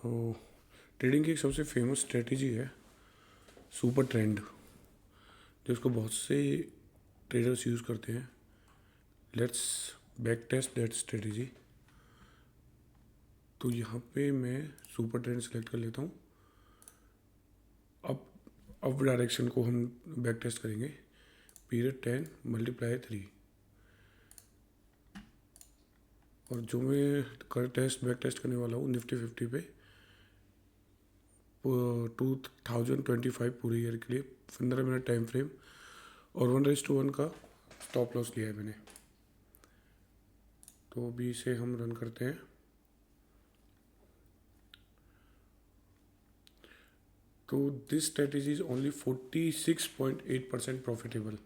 Trading की एक सबसे फेमस स्ट्रेटजी है सुपर ट्रेंड, जिसको बहुत से ट्रेडर्स यूज़ करते हैं। Let's back test that strategy. तो यहाँ पे मैं सुपर ट्रेंड सेलेक्ट कर लेता हूँ। अब डायरेक्शन को हम बैक टेस्ट करेंगे। Period 10 multiply 3। और जो मैं बैक टेस्ट करने वाला हूँ निफ्टी 50 पे 2025 पूरे ईयर के लिए 15 मिनट टाइम फ्रेम और 1:1 का स्टॉप लॉस लिया है मैंने। तो अभी इसे हम रन करते हैं। तो this strategy is only 46.8% profitable.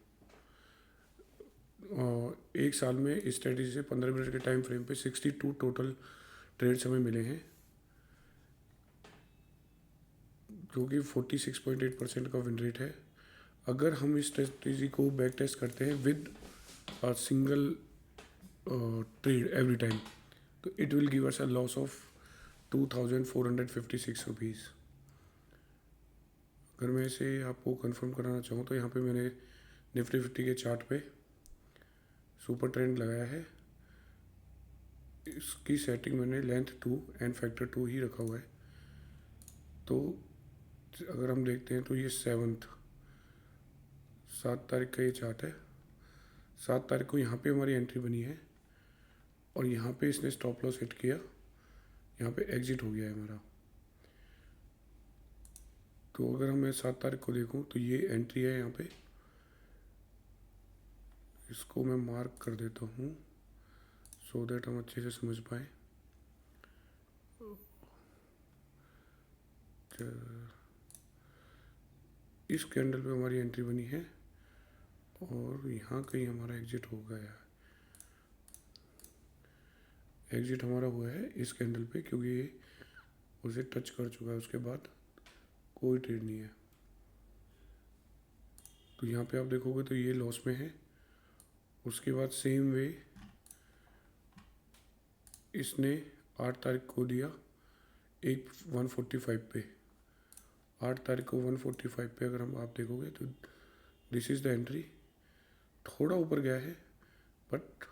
एक साल में इस स्ट्रेटेजी से 15 मिनट के टाइम फ्रेम पे 62 टोटल ट्रेड्स हमें मिले हैं, जो कि 46.8% का विन रेट है। अगर हम इस स्ट्रेटेजी को बैक टेस्ट करते हैं with single trade every time, तो it will give us a loss of 2456 rupees. अगर मैं इसे आपको कंफर्म कराना चाहूँ तो यहाँ पे मैंने निफ्टी 50 के चार्ट पे सुपर ट्रेंड लगाया है। इसकी सेटिंग मैंने लेंथ 2 एंड फैक्टर 2 ही रखा हुआ है। तो अगर हम देखते हैं तो ये 7 तारीख का ये चार्ट है। 7 तारीख को यहाँ पे हमारी एंट्री बनी है और यहाँ पे इसने स्टॉप लॉस हिट किया, यहाँ पे एग्जिट हो गया है हमारा। तो अगर मैं 7 तारीख को देखूँ तो ये एंट्री है यहाँ पे। इसको मैं मार्क कर देता हूँ सो दैट हम अच्छे से समझ पाए। इस कैंडल पे हमारी एंट्री बनी है और यहाँ कहीं हमारा एग्जिट हो गया है। एग्जिट हमारा हुआ है इस कैंडल पे, क्योंकि ये उसे टच कर चुका है। उसके बाद कोई ट्रेड नहीं है। तो यहाँ पे आप देखोगे तो ये लॉस में है। उसके बाद सेम वे इसने 8 तारीख को दिया एक 145 पे। 8 तारीख को 145 पे अगर हम आप देखोगे तो दिस इज़ द एंट्री। थोड़ा ऊपर गया है बट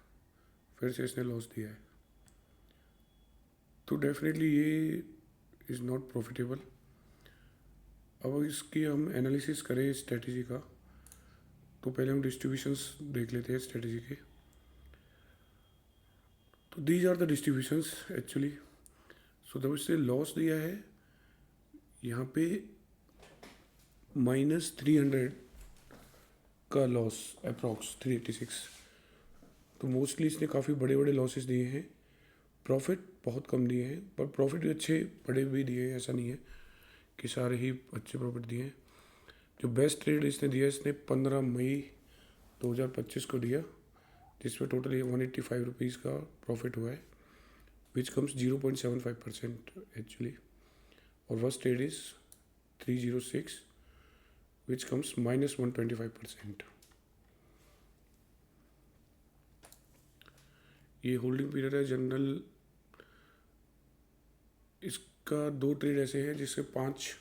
फिर से इसने लॉस दिया है। तो डेफिनेटली ये इज़ नॉट प्रॉफिटेबल। अब इसकी हम एनालिसिस करें स्ट्रेटजी का, तो पहले हम डिस्ट्रीब्यूशंस देख लेते हैं स्ट्रेटजी के। तो these are the distributions actually. So जब इसने लॉस दिया है यहाँ पे -300 का लॉस, अप्रॉक्स 386। तो मोस्टली इसने काफ़ी बड़े बड़े लॉसेस दिए हैं, प्रॉफिट बहुत कम दिए हैं, पर प्रॉफिट भी अच्छे बड़े भी दिए हैं। ऐसा नहीं है कि सारे ही अच्छे प्रॉफिट दिए हैं। जो बेस्ट ट्रेड इसने दिया, इसने 15 मई 2025 को दिया, जिसमें टोटल 185 रुपीज़ का प्रॉफिट हुआ है, विच कम्स 0.75% एक्चुअली। और first trade is 306 which comes -125%। ये होल्डिंग पीरियड है जनरल। इसका 2 ट्रेड ऐसे हैं जिससे 5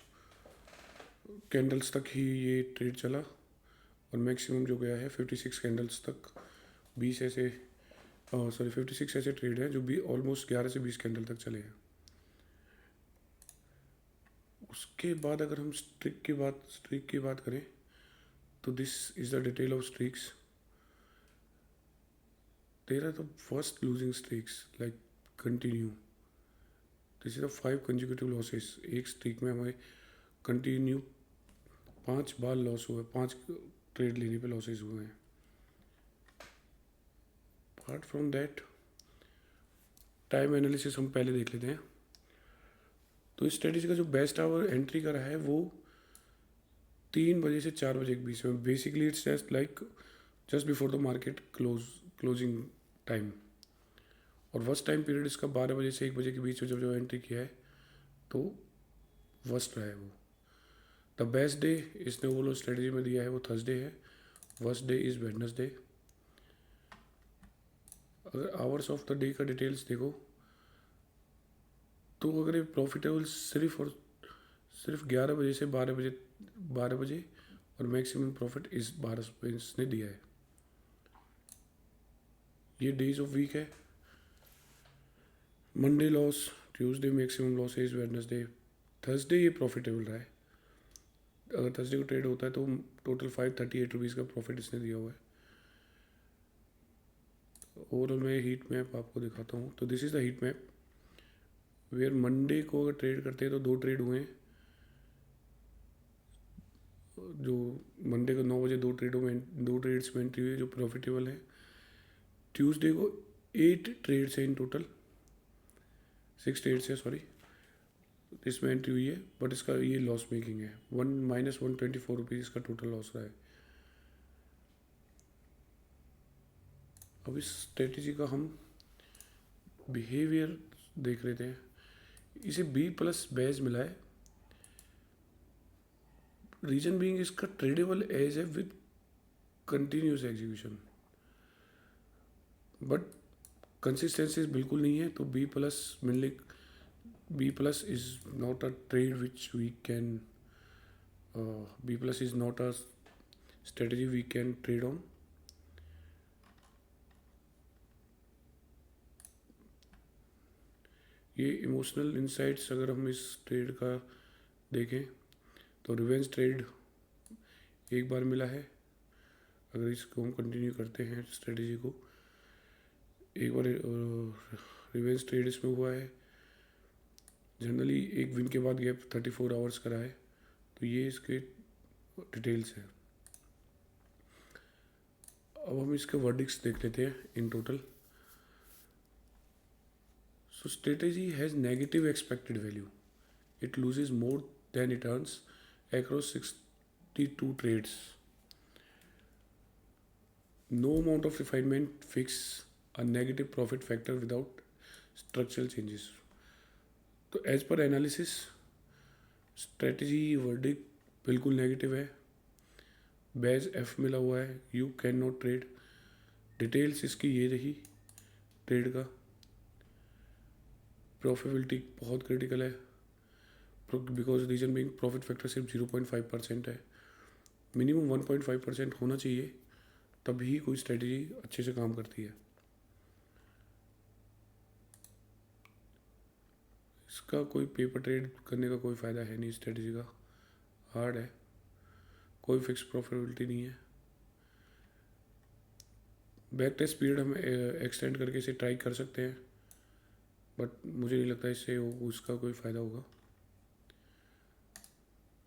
कैंडल्स तक ही ये ट्रेड चला और मैक्सिमम जो गया है 56 कैंडल्स तक। 56 ऐसे ट्रेड हैं जो भी ऑलमोस्ट 11 से 20 कैंडल तक चले हैं। उसके बाद अगर हम स्ट्रिक की बात करें तो this is the detail of streaks. There are the first losing streaks like continue. This is the 5 consecutive losses. एक स्ट्रिक में हमारे कंटिन्यू 5 बार लॉस हुआ है, 5 ट्रेड लेने पे लॉसेस हुए हैं। Apart from that time analysis हम पहले देख लेते हैं। तो इस स्ट्रेटेजी का जो बेस्ट आवर एंट्री का रहा है वो 3 बजे से 4 बजे के बीच में। Basically it's just like just before the market closing time. और वर्स्ट टाइम पीरियड इसका 12 बजे से 1 बजे के बीच में जब जो एंट्री किया है तो वर्स्ट रहा है वो। द बेस्ट डे इसने वो लोग स्ट्रेटजी में दिया है वो थर्सडे है। Worst day is Wednesday. अगर आवर्स ऑफ द डे का डिटेल्स देखो तो अगर ये प्रॉफिटेबल सिर्फ 11 बजे से 12 बजे और मैक्सिमम प्रॉफिट इस 12 पे इसने दिया है। ये डेज ऑफ वीक है। Monday loss, Tuesday maximum loss है, वेडनेसडे, थर्सडे ये प्रॉफिटेबल रहा है। अगर थर्सडे को ट्रेड होता है तो टोटल 538 रुपीज़ का प्रॉफिट इसने दिया हुआ है। ओवरऑल मैं हीट मैप आपको दिखाता हूँ। तो this is the heat map where Monday को अगर ट्रेड करते हैं तो 2 ट्रेड हुए हैं। जो मंडे को 9 बजे 2 ट्रेड्स में एंट्री हुई है जो प्रॉफिटेबल है। ट्यूसडे को 8 ट्रेड्स हैं इन टोटल, 6 ट्रेड्स है सॉरी, इसमें एंट्री हुई है, बट इसका ये लॉस मेकिंग है। -124 रुपीज़ इसका टोटल लॉस रहा है। अब इस स्ट्रेटेजी का हम बिहेवियर देख लेते हैं। इसे B+ बेज मिला है। रीजन बीइंग इसका ट्रेडेबल एज है with continuous execution, but consistency बिल्कुल नहीं है। तो B+ is not a trade which we can B+ is not a strategy we can trade on. ये इमोशनल इंसाइट्स अगर हम इस ट्रेड का देखें तो रिवेंज ट्रेड एक बार मिला है। अगर इसको हम कंटिन्यू करते हैं स्ट्रेटेजी को, एक बार रिवेंज ट्रेड इसमें हुआ है। जनरली एक विन के बाद गैप 34 आवर्स का रहा है। तो ये इसके डिटेल्स है। अब हम इसके वर्डिक्स देख लेते हैं in total. So strategy has negative expected value, it loses more than it earns across 62 trades. No amount of refinement fix a negative profit factor without structural changes. तो एज पर analysis strategy verdict बिल्कुल negative है। Badge F मिला हुआ है, you can not trade. Details इसकी ये रही ट्रेड का। प्रॉफिटेबिलिटी बहुत क्रिटिकल है because reason being profit factor सिर्फ 0.5% है। मिनिमम 1.5% होना चाहिए, तभी कोई स्ट्रेटजी अच्छे से काम करती है। इसका कोई पेपर ट्रेड करने का कोई फ़ायदा है नहीं। स्ट्रेटजी का हार्ड है, कोई फिक्स प्रॉफिटेबिलिटी नहीं है। बैक टेस्ट पीरियड हम एक्सटेंड करके इसे ट्राई कर सकते हैं, बट मुझे नहीं लगता इससे उसका कोई फ़ायदा होगा।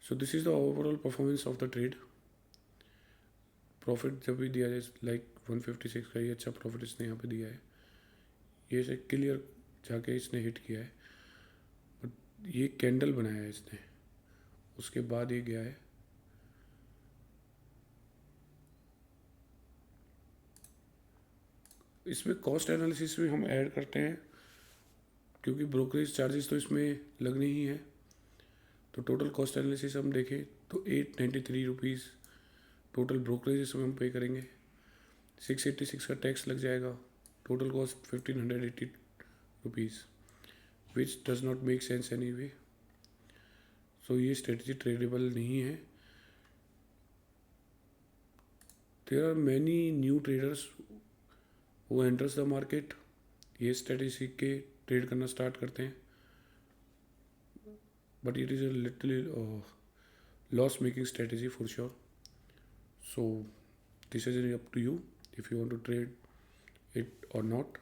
So this is the overall performance of the trade. Profit जब भी दिया जाए लाइक 156 का ये अच्छा प्रॉफिट इसने यहाँ पे दिया है। ये से क्लियर जाके इसने हिट किया है, बट ये कैंडल बनाया है इसने, उसके बाद ये गया है। इसमें कॉस्ट एनालिसिस भी हम ऐड करते हैं क्योंकि ब्रोकरेज चार्जेस तो इसमें लगने ही है। तो टोटल कॉस्ट एनालिसिस हम देखें तो 893 रुपीज़ टोटल ब्रोकरेज इसमें हम पे करेंगे। 686 का टैक्स लग जाएगा। Total cost 1580 rupees which does not make sense anyway. So ये स्ट्रेटजी ट्रेडेबल नहीं है। There are many new traders who enters the market, ये स्ट्रेटजी सीख के ट्रेड करना स्टार्ट करते हैं, but it is a little loss making strategy for sure. So this is up to you if you want to trade it or not.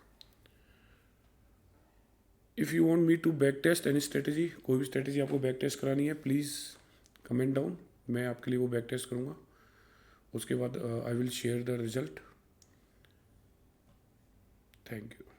If you want me to back test any strategy, कोई भी strategy आपको back test करानी है please comment down, मैं आपके लिए वो back test करूँगा। उसके बाद I will share the result. Thank you.